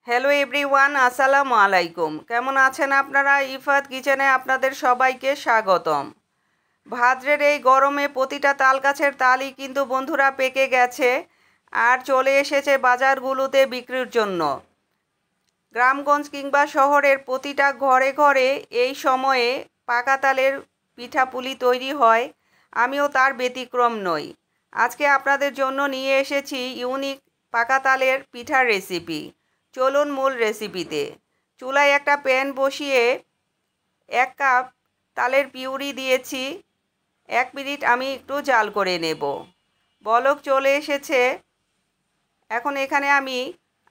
Hello everyone, আসসালামু আলাইকুম। কেমন আছেন আপনারা? ইফাত কিচেনে আপনাদের সবাইকে স্বাগতম। ভাদ্রের এই গরমে প্রতিটা তাল গাছের তালই কিন্তু বন্ধুরা পেকে গেছে আর চলে এসেছে বাজারগুলোতে বিক্রির জন্য। গ্রামগঞ্জ কিংবা শহরের প্রতিটা ঘরে ঘরে এই সময়ে পাকা তালের পিঠাপুলি তৈরি হয়। আমিও তার ব্যতিক্রম নই। আজকে আপনাদের জন্য নিয়ে এসেছি ইউনিক পাকা তালের পিঠার রেসিপি। চলুন মূল রেসিপিতে। চুলায় একটা প্যান বসিয়ে 1 কাপ তালের পিউরি দিয়েছি। 1 মিনিট আমি একটু জাল করে নেব। বলক চলে এসেছে। এখন এখানে আমি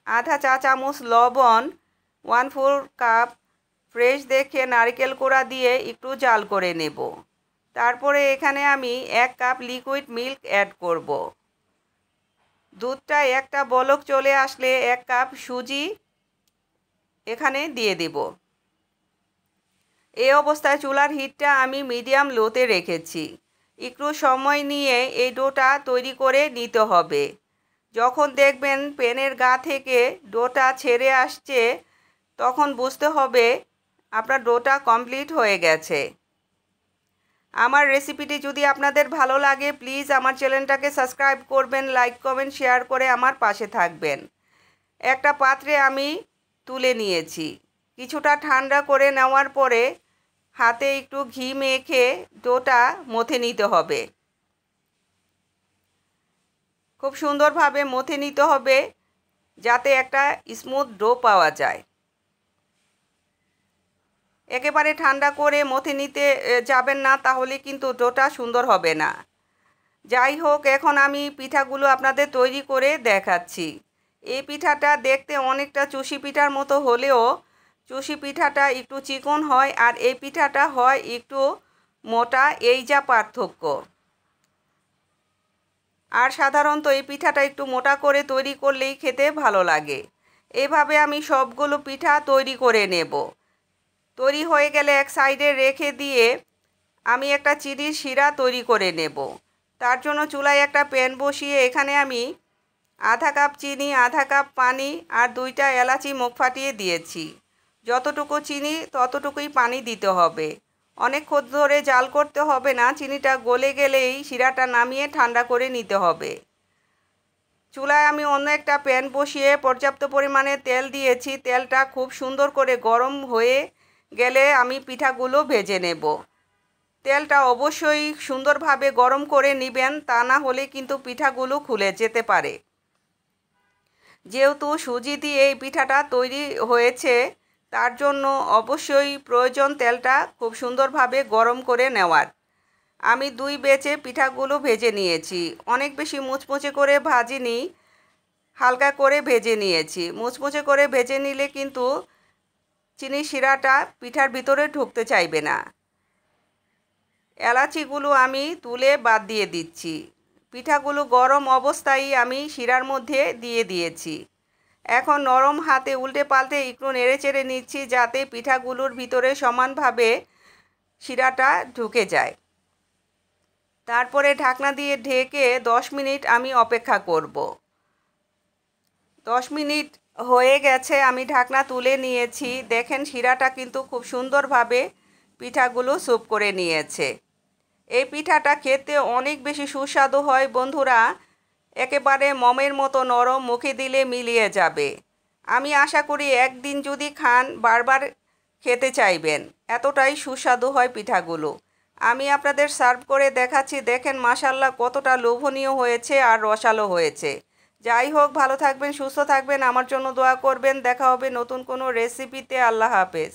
আধা চা চামচ লবণ, 1/4 কাপ ফ্রেশ দেখে নারকেল কোড়া দিয়ে একটু জাল করে নেব। তারপরে এখানে আমি 1 কাপ লিকুইড মিল্ক অ্যাড করব। দুধটা একটা বলক চলে আসলে 1 কাপ সুজি এখানে দিয়ে দেব। এই অবস্থায় চুলার হিটটা আমি মিডিয়াম লোতে রেখেছি। একটু সময় নিয়ে এই ডোটা তৈরি করে নিতে হবে। যখন দেখবেন প্যানের গা থেকে ডোটা ছেড়ে আসছে তখন বুঝতে হবে আপনার ডোটা কমপ্লিট হয়ে গেছে। আমার রেসিপিটি যদি আপনাদের ভালো লাগে প্লিজ আমার চ্যানেলটাকে সাবস্ক্রাইব করবেন, লাইক কমেন্ট শেয়ার করে আমার পাশে থাকবেন। একটা পাত্রে আমি তুলে নিয়েছি। কিছুটা ঠান্ডা করে নেওয়ার পরে হাতে একটু ঘি মেখে ডোটা মথে নিতে হবে। খুব সুন্দরভাবে মথে নিতে হবে যাতে একটা স্মুথ ডো পাওয়া যায়। একেবারে ঠান্ডা করে মথে নিতে যাবেন না, তাহলে কিন্তু ডোটা সুন্দর হবে না। যাই হোক, এখন আমি পিঠাগুলো আপনাদের তৈরি করে দেখাচ্ছি। এই পিঠাটা দেখতে অনেকটা চুষি পিঠার মতো হলেও চুষি পিঠাটা একটু চিকন হয় আর এই পিঠাটা হয় একটু মোটা, এই যা পার্থক্য। আর সাধারণত এই পিঠাটা একটু মোটা করে তৈরি করলেই খেতে ভালো লাগে। এইভাবে আমি সবগুলো পিঠা তৈরি করে নেব। তৈরি হয়ে গেলে এক সাইডে রেখে দিয়ে আমি একটা চিনির শিরা তৈরি করে নেব। তার জন্য চুলায় একটা প্যান বসিয়ে এখানে আমি আধা কাপ চিনি, আধা কাপ পানি আর 2টা এলাচি মুখ ফাটিয়ে দিয়েছি। যতটুকু চিনি ততটুকুই পানি দিতে হবে। অনেকক্ষণ ধরে জাল করতে হবে না, চিনিটা গলে গেলেই শিরাটা নামিয়ে ঠান্ডা করে নিতে হবে। চুলায় আমি অন্য একটা প্যান বসিয়ে পর্যাপ্ত পরিমাণে তেল দিয়েছি। তেলটা খুব সুন্দর করে গরম হয়ে গেলে আমি পিঠাগুলো ভেজে নেব। তেলটা অবশ্যই সুন্দরভাবে গরম করে নেবেন, তা না হলে কিন্তু পিঠাগুলো খুলে যেতে পারে। যেহেতু সুজি দিয়ে এই পিঠাটা তৈরি হয়েছে তার জন্য অবশ্যই প্রয়োজন তেলটা খুব সুন্দরভাবে গরম করে নেওয়ার। আমি 2 ব্যাচে পিঠাগুলো ভেজে নিয়েছি। অনেক বেশি মুচমুচে করে ভাজিনি, হালকা করে ভেজে নিয়েছি। মুচমুচে করে ভেজে নিলে কিন্তু চিনির শিরাটা পিঠার ভিতরে ঢুকতে চাইবে না। এলাচিগুলো আমি তুলে বাদ দিয়ে দিচ্ছি। পিঠাগুলো গরম অবস্থায় আমি শিরার মধ্যে দিয়ে দিয়েছি। এখন নরম হাতে উল্টে পাল্টে একটু নেড়ে চেড়ে নিচ্ছি যাতে পিঠাগুলোর ভিতরে সমানভাবে শিরাটা ঢুকে যায়। তারপরে ঢাকনা দিয়ে ঢেকে 10 মিনিট আমি অপেক্ষা করব। 10 মিনিট হয়ে গেছে, আমি ঢাকনা তুলে নিয়েছি। দেখেন শিরাটা কিন্তু খুব সুন্দরভাবে পিঠাগুলো স্যুপ করে নিয়েছে। এই পিঠাটা খেতে অনেক বেশি সুস্বাদু হয় বন্ধুরা, একেবারে মমের মতো নরম, মুখে দিলে মিলিয়ে যাবে। আমি আশা করি একদিন যদি খান বারবার খেতে চাইবেন, এতটাই সুস্বাদু হয় পিঠাগুলো। আমি আপনাদের সার্ভ করে দেখাচ্ছি। দেখেন মাশাআল্লাহ কতটা লোভনীয় হয়েছে আর রসালো হয়েছে। যাই হোক, ভালো থাকবেন, সুস্থ থাকবেন, আমার জন্য দোয়া করবেন। দেখা হবে নতুন কোনো রেসিপিতে। আল্লাহ হাফেজ।